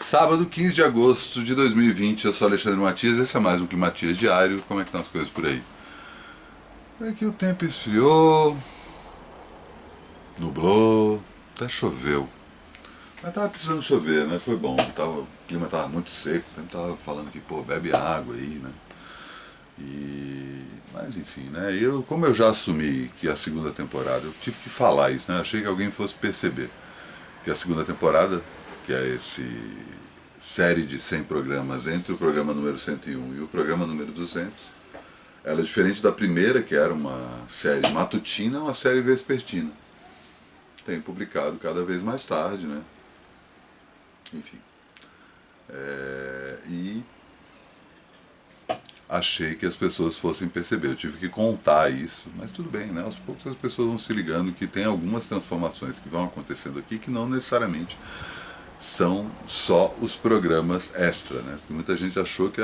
Sábado, 15 de agosto de 2020, eu sou Alexandre Matias, esse é mais um Climatias Diário. Como é que estão as coisas por aí? Aqui o tempo esfriou, nublou, até choveu. Mas tava precisando chover, né? Foi bom, o clima tava muito seco, o tempo tava falando que, pô, bebe água aí, né? Mas enfim, né? Como eu já assumi que a segunda temporada, eu tive que falar isso, né? Achei que alguém fosse perceber que a segunda temporada, que é esse série de 100 programas entre o programa número 101 e o programa número 200, ela é diferente da primeira, que era uma série matutina, uma série vespertina. Tem publicado cada vez mais tarde, né? Enfim. E achei que as pessoas fossem perceber. Eu tive que contar isso, mas tudo bem, né? Aos poucos as pessoas vão se ligando que tem algumas transformações que vão acontecendo aqui que não necessariamente são só os programas extra, né? Porque muita gente achou que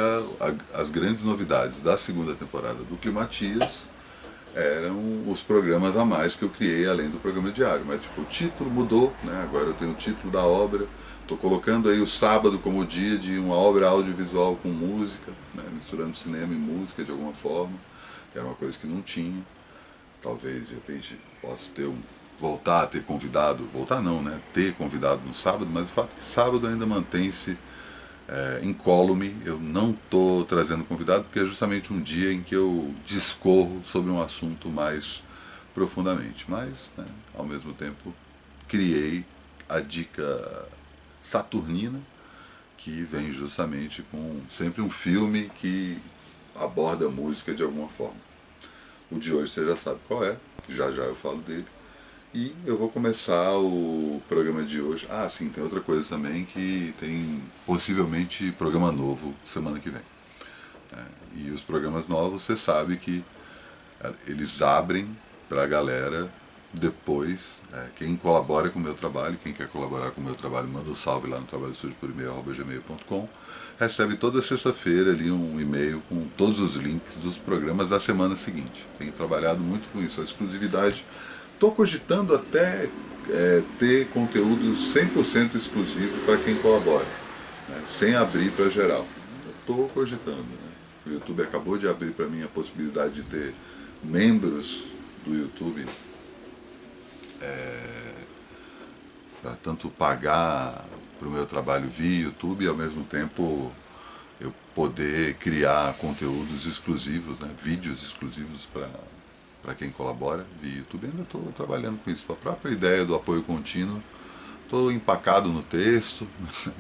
as grandes novidades da segunda temporada do Climatias eram os programas a mais que eu criei além do programa diário, mas tipo, o título mudou, né? Agora eu tenho o título da obra, estou colocando aí o sábado como dia de uma obra audiovisual com música, né? Misturando cinema e música de alguma forma, que era uma coisa que não tinha. Talvez de repente possa voltar a ter convidado, voltar não, né? Ter convidado no sábado, mas o fato é que sábado ainda mantém-se incólume. Eu não estou trazendo convidado porque é justamente um dia em que eu discorro sobre um assunto mais profundamente. Mas, né, ao mesmo tempo, criei a dica saturnina, que vem justamente com sempre um filme que aborda a música de alguma forma. O de hoje você já sabe qual é, já já eu falo dele. E eu vou começar o programa de hoje. Ah, sim, tem outra coisa também, que tem possivelmente programa novo semana que vem. E os programas novos, você sabe que eles abrem para a galera depois. Quem colabora com o meu trabalho, quem quer colaborar com o meu trabalho, manda um salve lá no trabalhosujoporemail@gmail.com. Recebe toda sexta-feira ali um e-mail com todos os links dos programas da semana seguinte. Tenho trabalhado muito com isso, a exclusividade. Estou cogitando até ter conteúdos 100% exclusivos para quem colabora, né, sem abrir para geral. Estou cogitando. Né? O YouTube acabou de abrir para mim a possibilidade de ter membros do YouTube para tanto pagar para o meu trabalho via YouTube e ao mesmo tempo eu poder criar conteúdos exclusivos, né, vídeos exclusivos para quem colabora via YouTube. Ainda estou trabalhando com isso. A própria ideia do apoio contínuo, estou empacado no texto,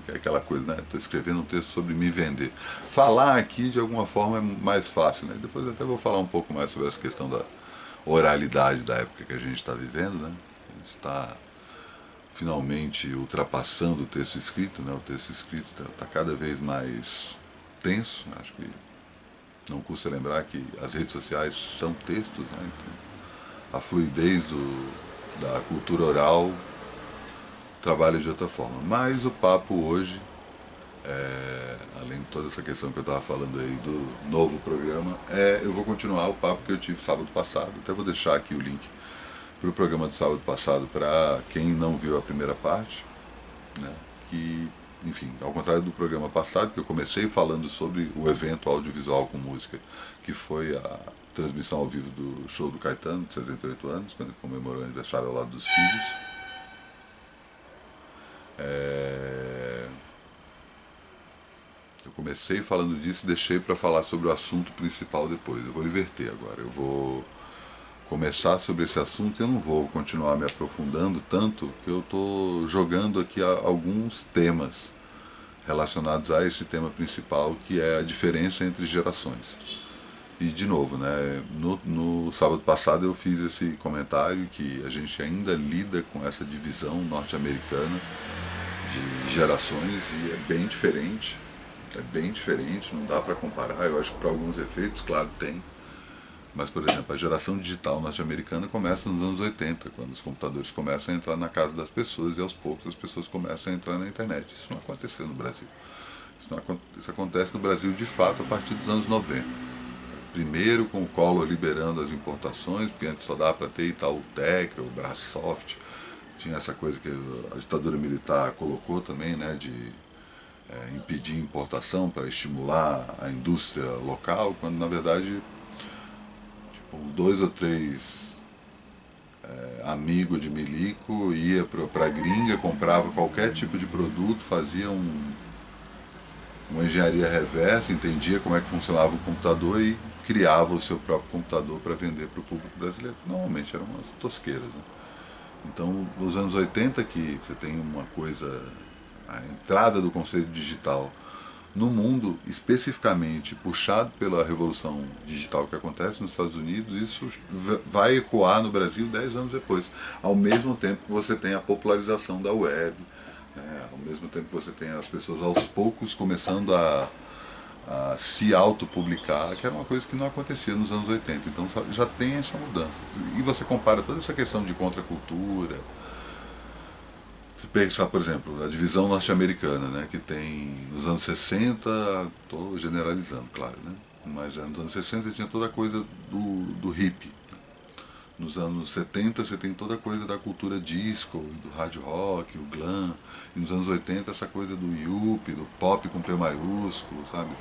que é aquela coisa, né? Estou escrevendo um texto sobre me vender. Falar aqui de alguma forma é mais fácil, né? Depois até vou falar um pouco mais sobre essa questão da oralidade da época que a gente está vivendo, né? A gente está finalmente ultrapassando o texto escrito, né? O texto escrito está cada vez mais tenso. Acho que não custa lembrar que as redes sociais são textos, né? Então, a fluidez da cultura oral trabalha de outra forma. Mas o papo hoje, além de toda essa questão que eu estava falando aí do novo programa, eu vou continuar o papo que eu tive sábado passado. Até vou deixar aqui o link para o programa do sábado passado para quem não viu a primeira parte, né? Que, enfim, ao contrário do programa passado, que eu comecei falando sobre o evento audiovisual com música, que foi a transmissão ao vivo do show do Caetano, de 78 anos, quando ele comemorou o aniversário ao lado dos filhos. Eu comecei falando disso e deixei para falar sobre o assunto principal depois. Eu vou inverter agora. Eu vou começar sobre esse assunto e eu não vou continuar me aprofundando tanto, que eu estou jogando aqui alguns temas relacionados a esse tema principal, que é a diferença entre gerações. E de novo, né, no sábado passado eu fiz esse comentário que a gente ainda lida com essa divisão norte-americana de gerações e é bem diferente, não dá para comparar. Eu acho que para alguns efeitos, claro, tem. Mas, por exemplo, a geração digital norte-americana começa nos anos 80, quando os computadores começam a entrar na casa das pessoas e aos poucos as pessoas começam a entrar na internet. Isso não aconteceu no Brasil. Isso acontece no Brasil de fato a partir dos anos 90. Primeiro com o Collor liberando as importações, porque antes só dava para ter Itautec ou Brasoft. Tinha essa coisa que a ditadura militar colocou também, né, de impedir importação para estimular a indústria local, quando na verdade tipo, 2 ou 3 amigo de milico ia para a gringa, comprava qualquer tipo de produto, fazia uma engenharia reversa, entendia como é que funcionava o computador e criava o seu próprio computador para vender para o público brasileiro. Normalmente eram umas tosqueiras. Né? Então, nos anos 80 que você tem uma coisa, a entrada do conceito digital no mundo, especificamente puxado pela revolução digital que acontece nos Estados Unidos, isso vai ecoar no Brasil 10 anos depois. Ao mesmo tempo que você tem a popularização da web, né? Ao mesmo tempo que você tem as pessoas aos poucos começando a se autopublicar, que era uma coisa que não acontecia nos anos 80. Então já tem essa mudança. E você compara toda essa questão de contracultura. Se pensar, por exemplo, a divisão norte-americana, né, que tem nos anos 60, estou generalizando, claro, né, mas nos anos 60 tinha toda a coisa do hippie. Nos anos 70 você tem toda a coisa da cultura disco, do hard rock, o glam. E nos anos 80 essa coisa do yuppie, do pop com P maiúsculo, sabe?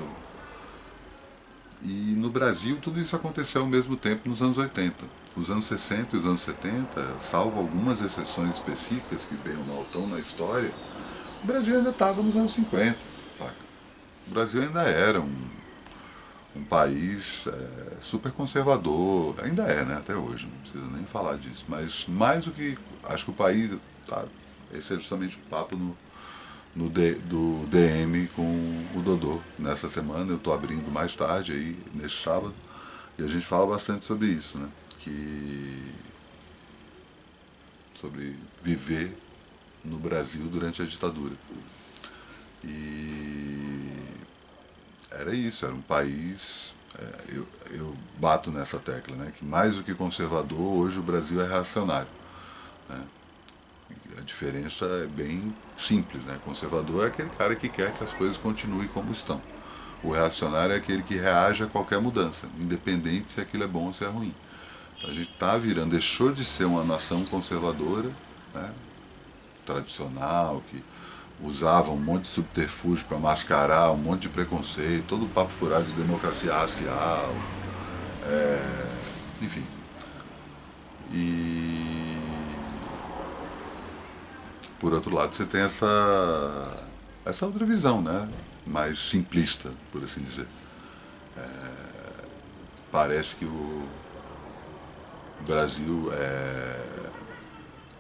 E no Brasil tudo isso aconteceu ao mesmo tempo nos anos 80. Os anos 60 e os anos 70, salvo algumas exceções específicas que bem ou mal estão na história, o Brasil ainda estava nos anos 50. Saca? O Brasil ainda era um país super conservador, ainda é, né, até hoje, não precisa nem falar disso, mas mais do que, acho que o país, tá, esse é justamente o papo do DM com o Dodô nessa semana, eu estou abrindo mais tarde aí, nesse sábado, e a gente fala bastante sobre isso, né, sobre viver no Brasil durante a ditadura. E era isso, era um país. Eu bato nessa tecla, né? Que mais do que conservador, hoje o Brasil é reacionário. Né? A diferença é bem simples, né? Conservador é aquele cara que quer que as coisas continuem como estão. O reacionário é aquele que reage a qualquer mudança, independente se aquilo é bom ou se é ruim. Então a gente está virando, deixou de ser uma nação conservadora, né? Tradicional, que usava um monte de subterfúgio para mascarar um monte de preconceito, todo o papo furado de democracia racial, enfim. E por outro lado você tem essa outra visão, né? Mais simplista, por assim dizer. Parece que o Brasil é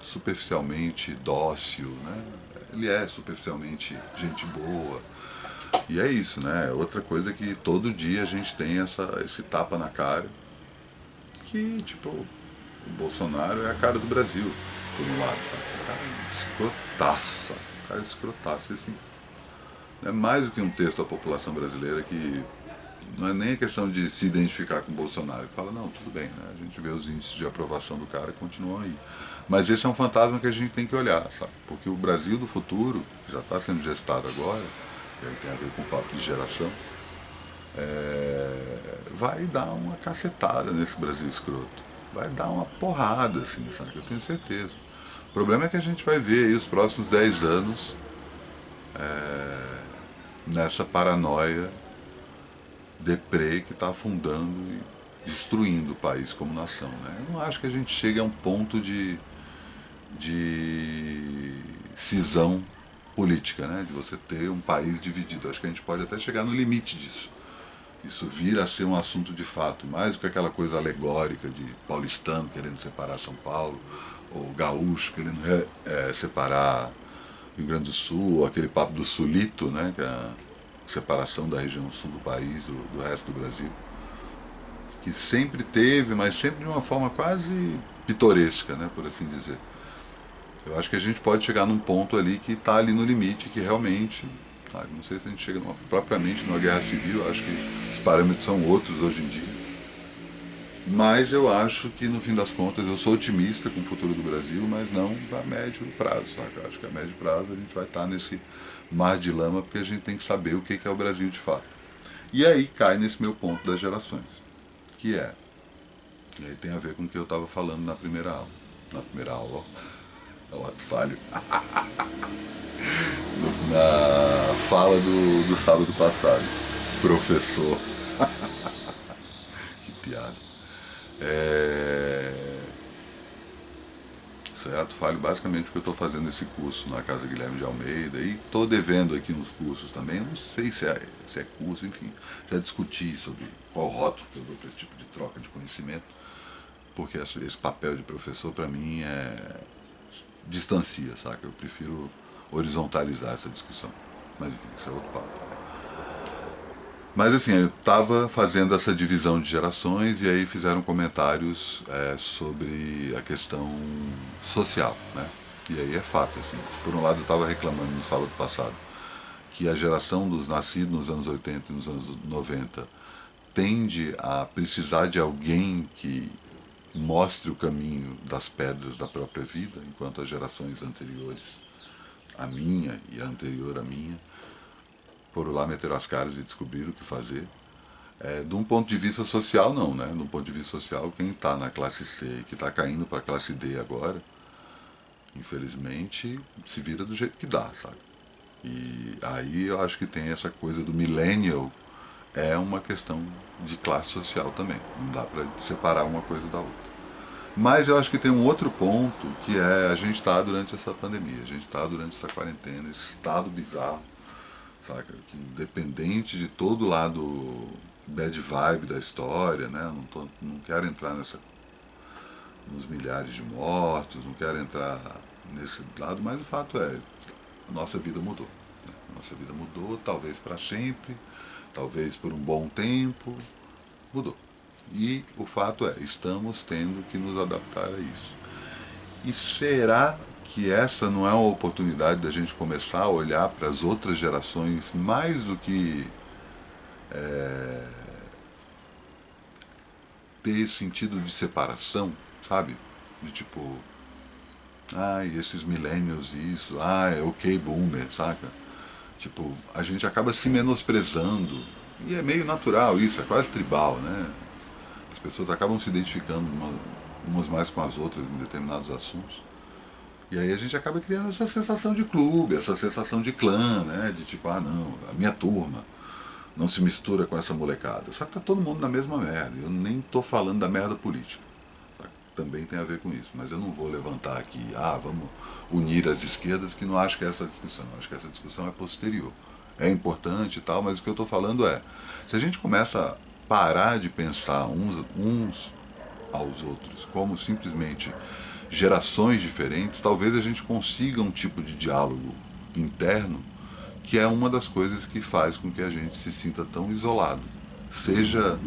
superficialmente dócil, né? Ele é superficialmente gente boa. E é isso, né? Outra coisa que todo dia a gente tem esse tapa na cara. Que, tipo, o Bolsonaro é a cara do Brasil, por um lado. Tá? O cara é escrotaço, sabe? O cara é escrotaço. Assim, é mais do que um texto da população brasileira que não é nem a questão de se identificar com o Bolsonaro. Fala, não, tudo bem, né? A gente vê os índices de aprovação do cara e continuam aí. Mas esse é um fantasma que a gente tem que olhar, sabe? Porque o Brasil do futuro, que já está sendo gestado agora, que aí tem a ver com o papo de geração, vai dar uma cacetada nesse Brasil escroto. Vai dar uma porrada, assim, sabe? Eu tenho certeza. O problema é que a gente vai ver aí os próximos 10 anos nessa paranoia deprê que está afundando e destruindo o país como nação. Né? Eu não acho que a gente chegue a um ponto de cisão política, né? De você ter um país dividido. Eu acho que a gente pode até chegar no limite disso. Isso vira a ser um assunto de fato, mais do que aquela coisa alegórica de paulistano querendo separar São Paulo, ou gaúcho querendo separar Rio Grande do Sul, ou aquele papo do sulito, né? Que é a separação da região sul do país, do resto do Brasil, que sempre teve, mas sempre de uma forma quase pitoresca, né, por assim dizer. Eu acho que a gente pode chegar num ponto ali que está ali no limite, que realmente, sabe, não sei se a gente chega propriamente numa guerra civil, eu acho que os parâmetros são outros hoje em dia. Mas eu acho que no fim das contas eu sou otimista com o futuro do Brasil, mas não a médio prazo. Sabe? Eu acho que a médio prazo a gente vai estar nesse mar de lama porque a gente tem que saber o que é o Brasil de fato. E aí cai nesse meu ponto das gerações, que é, e aí tem a ver com o que eu estava falando na primeira aula. Na primeira aula, ó, é o ato falho. na fala do sábado passado. Professor. Que piada. Certo? Falo basicamente porque eu estou fazendo esse curso na Casa Guilherme de Almeida e estou devendo aqui uns cursos também. Não sei se é curso, enfim. Já discuti sobre qual rótulo que eu dou para esse tipo de troca de conhecimento, porque esse papel de professor para mim distancia, saca? Eu prefiro horizontalizar essa discussão. Mas enfim, isso é outro papo. Mas assim, eu estava fazendo essa divisão de gerações e aí fizeram comentários sobre a questão social, né? E aí é fato, assim. Por um lado eu estava reclamando no sábado passado que a geração dos nascidos nos anos 80 e nos anos 90 tende a precisar de alguém que mostre o caminho das pedras da própria vida, enquanto as gerações anteriores, a minha e a anterior à minha, foram lá, meteram as caras e descobriram o que fazer. De um ponto de vista social, não, né? De um ponto de vista social, quem está na classe C e que está caindo para a classe D agora, infelizmente, se vira do jeito que dá, sabe? E aí eu acho que tem essa coisa do millennial, é uma questão de classe social também. Não dá para separar uma coisa da outra. Mas eu acho que tem um outro ponto, que é a gente está durante essa pandemia, a gente está durante essa quarentena, esse estado bizarro, saca? Que independente de todo lado bad vibe da história, né? Não quero entrar nos milhares de mortos, não quero entrar nesse lado, mas o fato é, a nossa vida mudou. Né? A nossa vida mudou, talvez para sempre, talvez por um bom tempo, mudou. E o fato é, estamos tendo que nos adaptar a isso. E será que essa não é uma oportunidade da gente começar a olhar para as outras gerações mais do que ter esse sentido de separação, sabe? De tipo, esses millennials isso, ok boomer, saca? Tipo, a gente acaba se menosprezando. E é meio natural isso, é quase tribal, né? As pessoas acabam se identificando umas mais com as outras em determinados assuntos. E aí a gente acaba criando essa sensação de clube, essa sensação de clã, né? De tipo, não, a minha turma não se mistura com essa molecada. Só que tá todo mundo na mesma merda. Eu nem tô falando da merda política. Tá? Também tem a ver com isso. Mas eu não vou levantar aqui, vamos unir as esquerdas, que não acho que é essa discussão. Acho que essa discussão é posterior. É importante e tal, mas o que eu estou falando é, se a gente começa a parar de pensar uns aos outros como simplesmente gerações diferentes, talvez a gente consiga um tipo de diálogo interno que é uma das coisas que faz com que a gente se sinta tão isolado, seja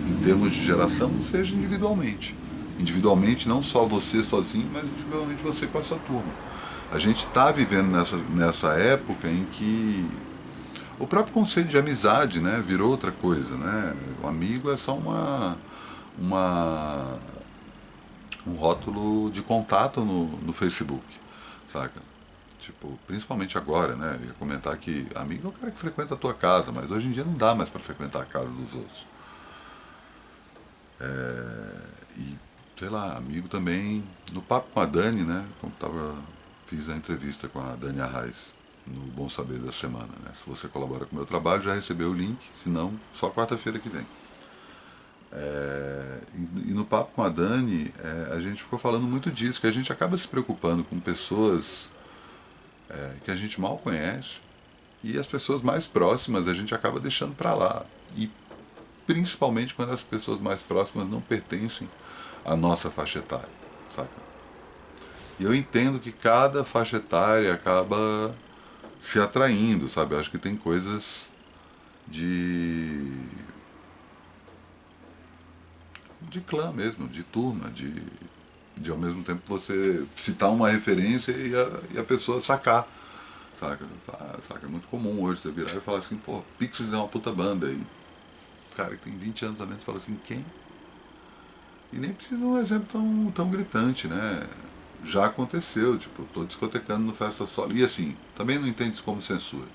em termos de geração, seja individualmente. Individualmente, não só você sozinho, mas individualmente você com a sua turma. A gente está vivendo nessa época em que o próprio conceito de amizade, né, virou outra coisa, né? O amigo é só uma um rótulo de contato no Facebook, saca? Tipo, principalmente agora, né? Eu ia comentar que amigo é o cara que frequenta a tua casa, mas hoje em dia não dá mais para frequentar a casa dos outros. E, sei lá, amigo também. No papo com a Dani, né? Fiz a entrevista com a Dani Arraes no Bom Saber da Semana, né? Se você colabora com o meu trabalho, já recebeu o link, se não, só quarta-feira que vem. E no papo com a Dani, a gente ficou falando muito disso, que a gente acaba se preocupando com pessoas que a gente mal conhece e as pessoas mais próximas a gente acaba deixando para lá. E principalmente quando as pessoas mais próximas não pertencem à nossa faixa etária, saca? E eu entendo que cada faixa etária acaba se atraindo, sabe? Eu acho que tem coisas de clã mesmo, de turma, de ao mesmo tempo você citar uma referência e a pessoa sacar, saca? Saca? É muito comum hoje você virar e falar assim, pô, Pixies é uma puta banda. E o cara que tem 20 anos a menos fala assim, quem? E nem precisa de um exemplo tão gritante, né? Já aconteceu, tipo, tô discotecando no Festa Solo. E assim, também não entende isso como censura.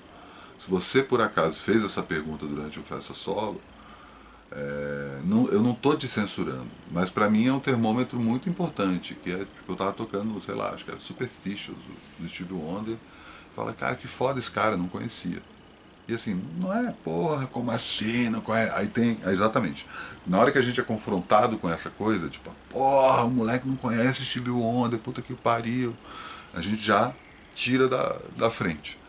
Se você por acaso fez essa pergunta durante o Festa Solo, eu não estou te censurando, mas para mim é um termômetro muito importante, que é, tipo, eu estava tocando, sei lá, acho que era Superstitious, do Steve Wonder, Fala, cara, que foda esse cara, não conhecia. E assim, não é, porra, como assim? Não conhece? Aí tem, exatamente. Na hora que a gente é confrontado com essa coisa, tipo, porra, o moleque não conhece Stevie Wonder, puta que pariu. A gente já tira da frente.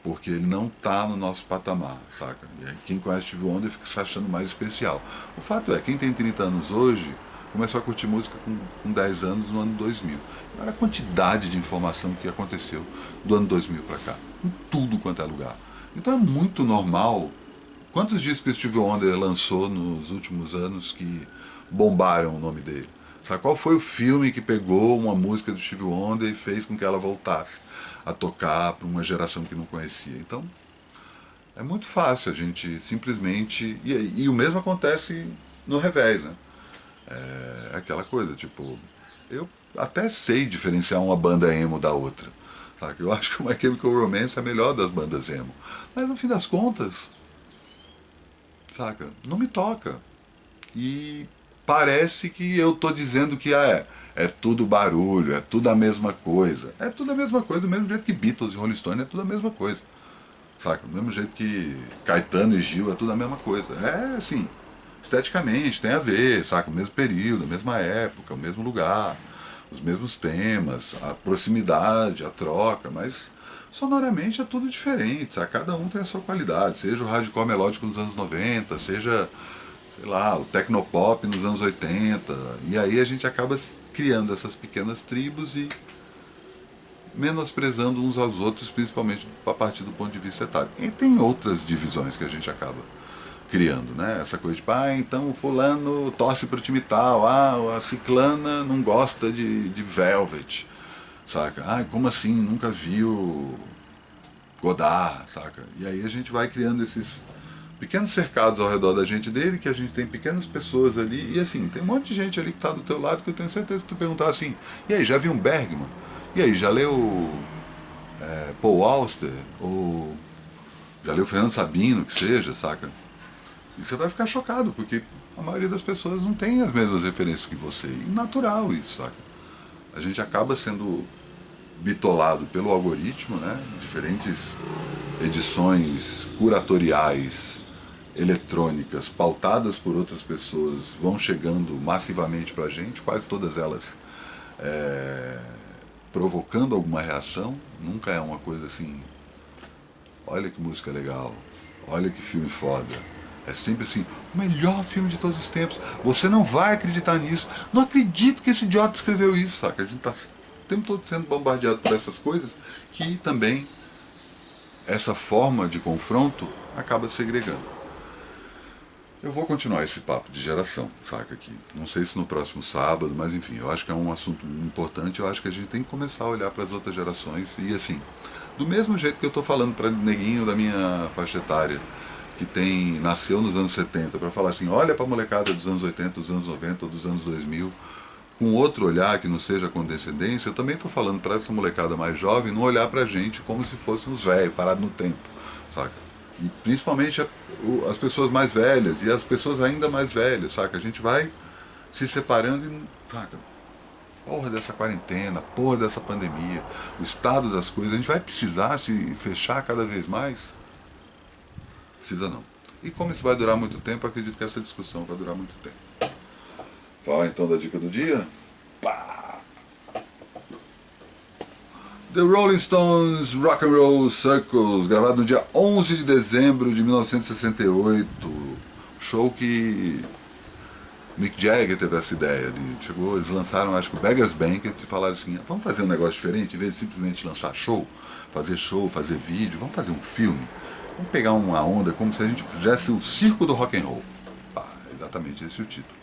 Porque ele não tá no nosso patamar, saca? E aí quem conhece Stevie Wonder fica se achando mais especial. O fato é, quem tem 30 anos hoje começou a curtir música com 10 anos no ano 2000. Olha a quantidade de informação que aconteceu do ano 2000 para cá, em tudo quanto é lugar. Então é muito normal. Quantos discos o Stevie Wonder lançou nos últimos anos que bombaram o nome dele? Sabe qual foi o filme que pegou uma música do Stevie Wonder e fez com que ela voltasse a tocar para uma geração que não conhecia? Então é muito fácil a gente simplesmente. E o mesmo acontece no revés, né? É aquela coisa, tipo, eu até sei diferenciar uma banda emo da outra. Sabe? Eu acho que o My Chemical Romance é a melhor das bandas emo. Mas no fim das contas, saca? Não me toca. E parece que eu tô dizendo que é tudo barulho, é tudo a mesma coisa. É tudo a mesma coisa, do mesmo jeito que Beatles e Rolling Stone é tudo a mesma coisa. Saca? Do mesmo jeito que Caetano e Gil é tudo a mesma coisa. É assim, esteticamente tem a ver, saca? O mesmo período, a mesma época, o mesmo lugar, os mesmos temas, a proximidade, a troca, mas sonoramente é tudo diferente, saca? Cada um tem a sua qualidade, seja o hardcore melódico nos anos 90, seja, sei lá, o tecnopop nos anos 80, e aí a gente acaba criando essas pequenas tribos e menosprezando uns aos outros, principalmente a partir do ponto de vista etário. E tem outras divisões que a gente acaba criando, né? Essa coisa de, então o fulano torce pro time tal, a ciclana não gosta de Velvet, saca? Como assim? Nunca viu Godard, saca? E aí a gente vai criando esses pequenos cercados ao redor da gente dele, que a gente tem pequenas pessoas ali, e assim, tem um monte de gente ali que tá do teu lado que eu tenho certeza que tu perguntar assim, e aí, já viu um Bergman? E aí, já leu Paul Auster? Ou já leu Fernando Sabino, que seja, saca? E você vai ficar chocado, porque a maioria das pessoas não tem as mesmas referências que você. E natural isso, saca? A gente acaba sendo bitolado pelo algoritmo, né? Diferentes edições curatoriais eletrônicas pautadas por outras pessoas vão chegando massivamente pra gente, quase todas elas provocando alguma reação. Nunca é uma coisa assim, olha que música legal, olha que filme foda. É sempre assim, o melhor filme de todos os tempos. Você não vai acreditar nisso. Não acredito que esse idiota escreveu isso, saca? A gente tá o tempo todo sendo bombardeado por essas coisas que também essa forma de confronto acaba segregando. Eu vou continuar esse papo de geração, saca, aqui. Não sei se no próximo sábado, mas enfim, eu acho que é um assunto importante. Eu acho que a gente tem que começar a olhar para as outras gerações e assim, do mesmo jeito que eu estou falando para neguinho da minha faixa etária, que nasceu nos anos 70, para falar assim, olha para a molecada dos anos 80, dos anos 90, dos anos 2000, com outro olhar que não seja condescendência, eu também estou falando para essa molecada mais jovem não olhar para a gente como se fossem uns velhos, parados no tempo, saca? E principalmente as pessoas mais velhas e as pessoas ainda mais velhas, saca? A gente vai se separando e, saca? Porra dessa quarentena, porra dessa pandemia, o estado das coisas, a gente vai precisar se fechar cada vez mais? Precisa não. E como isso vai durar muito tempo, acredito que essa discussão vai durar muito tempo. Fala então da dica do dia. Pá! The Rolling Stones Rock and Roll Circles, gravado no dia 11 de dezembro de 1968. Show que Mick Jagger teve essa ideia. Eles lançaram, acho que o Beggars Banquet e falaram assim, vamos fazer um negócio diferente, em vez de simplesmente lançar show, fazer vídeo, vamos fazer um filme. Vamos pegar uma onda como se a gente fizesse o circo do rock and roll. Exatamente esse é o título.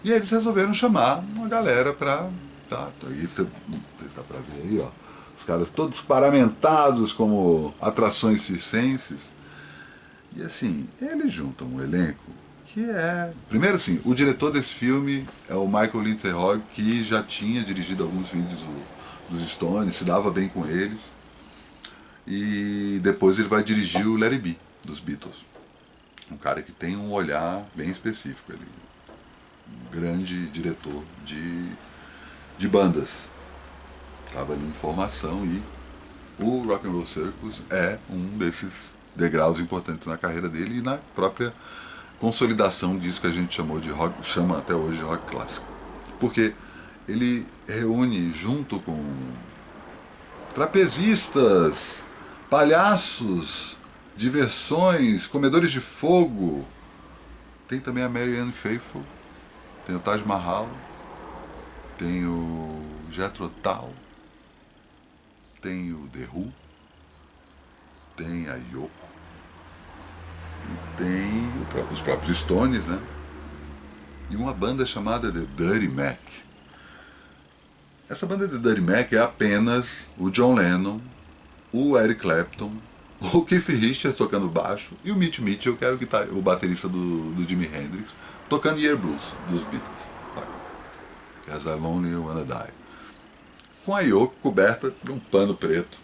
E aí eles resolveram chamar uma galera pra... aí você dá pra ver aí, ó. Os caras todos paramentados como atrações circenses. E assim, eles juntam um elenco que é... Primeiro assim, o diretor desse filme é o Michael Lindsay Hogg, que já tinha dirigido alguns vídeos dos Stones, se dava bem com eles. E depois ele vai dirigir o Let It Be, dos Beatles. Um cara que tem um olhar bem específico. Ele um grande diretor de bandas. Estava ali em formação e o Rock and Roll Circus é um desses degraus importantes na carreira dele e na própria consolidação disso que a gente chama até hoje de rock clássico. Porque ele reúne junto com trapezistas, palhaços, diversões, comedores de fogo. Tem também a Marianne Faithfull, tem o Taj Mahal, tem o Jethro Tull, tem o The Who, tem a Yoko, e tem os próprios Stones, né? E uma banda chamada The Dirty Mac. Essa banda The Dirty Mac é apenas o John Lennon, o Eric Clapton, o Keith Richards tocando baixo e o Mitch Mitchell, que era o baterista do Jimi Hendrix, tocando Year Blues dos Beatles. As I Lonely Wanna Die. Com a Yoko coberta de um pano preto.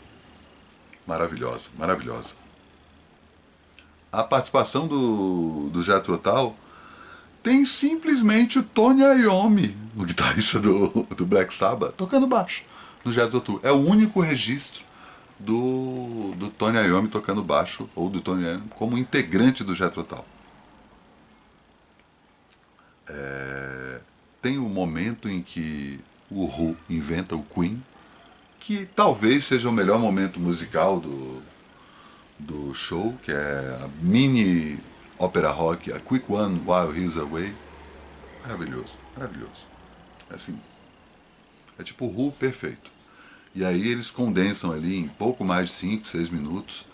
Maravilhosa, maravilhosa. A participação do Jethro Tull tem simplesmente o Tony Iommi, o guitarrista do Black Sabbath, tocando baixo no Jethro Tull. É o único registro do Tony Iommi tocando baixo, ou do Tony Iommi como integrante do Jethro Tull. Tem um momento em que o Who inventa o Queen, que talvez seja o melhor momento musical do show, que é a mini ópera rock, a Quick One While He's Away. Maravilhoso, maravilhoso. Assim, é tipo o Who perfeito. E aí eles condensam ali em pouco mais de 5, 6 minutos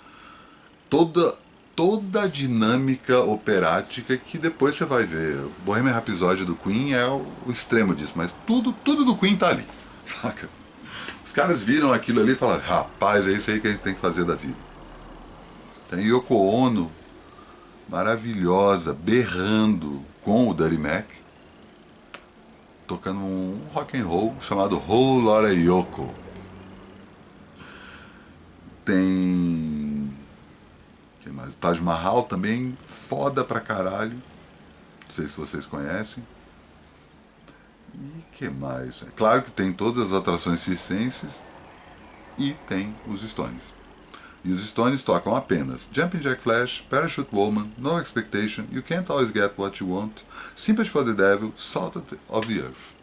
toda a dinâmica operática que depois você vai ver. O Bohemian Rhapsody do Queen é o extremo disso, mas tudo do Queen tá ali, saca? Os caras viram aquilo ali e falaram, rapaz, é isso aí que a gente tem que fazer da vida. Tem Yoko Ono, maravilhosa, berrando com o Dirty Mac, tocando um rock and roll chamado Whole Lotta Yoko. Tem... quem mais? Taj Mahal também, foda pra caralho. Não sei se vocês conhecem. E que mais? É claro que tem todas as atrações circenses e tem os Stones. E os Stones tocam apenas Jumpin' Jack Flash, Parachute Woman, No Expectation, You Can't Always Get What You Want, Sympathy for the Devil, Salt of the Earth.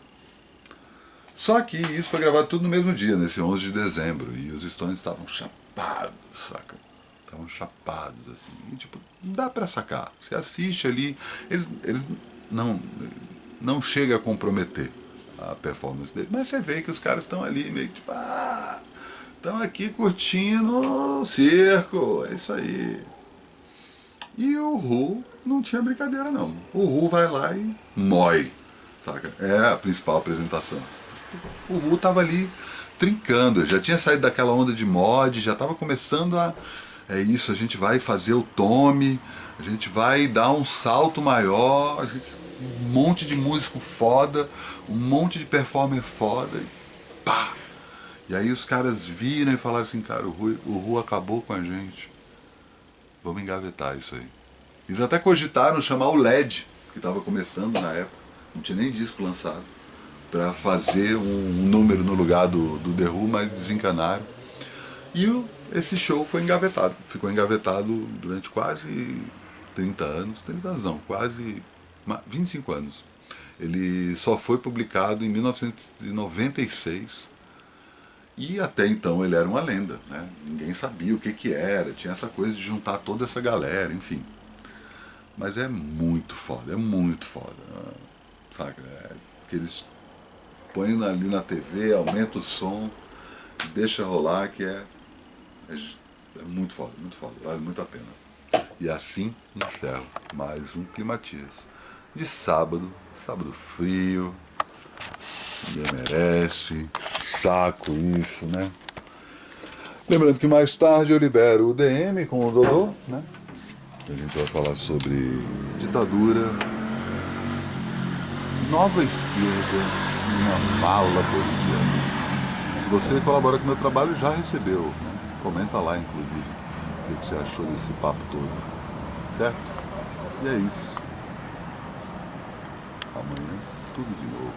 Só que isso foi gravado tudo no mesmo dia, nesse 11 de dezembro, e os Stones estavam chapados, saca? Estavam chapados, assim, e tipo, não dá pra sacar. Você assiste ali, eles não chega a comprometer a performance deles, mas você vê que os caras estão ali meio tipo, estão aqui curtindo o circo, é isso aí. E o Who não tinha brincadeira não. O Who vai lá e mói, saca? É a principal apresentação. O Who tava ali trincando, já tinha saído daquela onda de mod, já tava começando a... É isso, a gente vai fazer o Tommy, a gente vai dar um salto maior, um monte de músico foda, um monte de performer foda, e pá! E aí os caras viram e falaram assim, cara, o Who acabou com a gente. Vamos engavetar isso aí. Eles até cogitaram chamar o LED, que estava começando na época, não tinha nem disco lançado, para fazer um número no lugar do The Who, mas desencanaram. E esse show foi engavetado, ficou engavetado durante quase 30 anos, 30 anos não, quase 25 anos. Ele só foi publicado em 1996, e até então ele era uma lenda, né? Ninguém sabia o que era, tinha essa coisa de juntar toda essa galera, enfim. Mas é muito foda, saca? Que eles põem ali na TV, aumenta o som, deixa rolar, que é muito foda, vale muito a pena. E assim encerro mais um Climatias de sábado frio, ninguém merece, saco isso, né? Lembrando que mais tarde eu libero o DM com o Dodô, né? A gente vai falar sobre ditadura, nova esquerda, uma mala boliviana. Se você colabora com o meu trabalho, já recebeu, né? Comenta lá, inclusive, o que você achou desse papo todo, certo? E é isso. Amanhã, tudo de novo.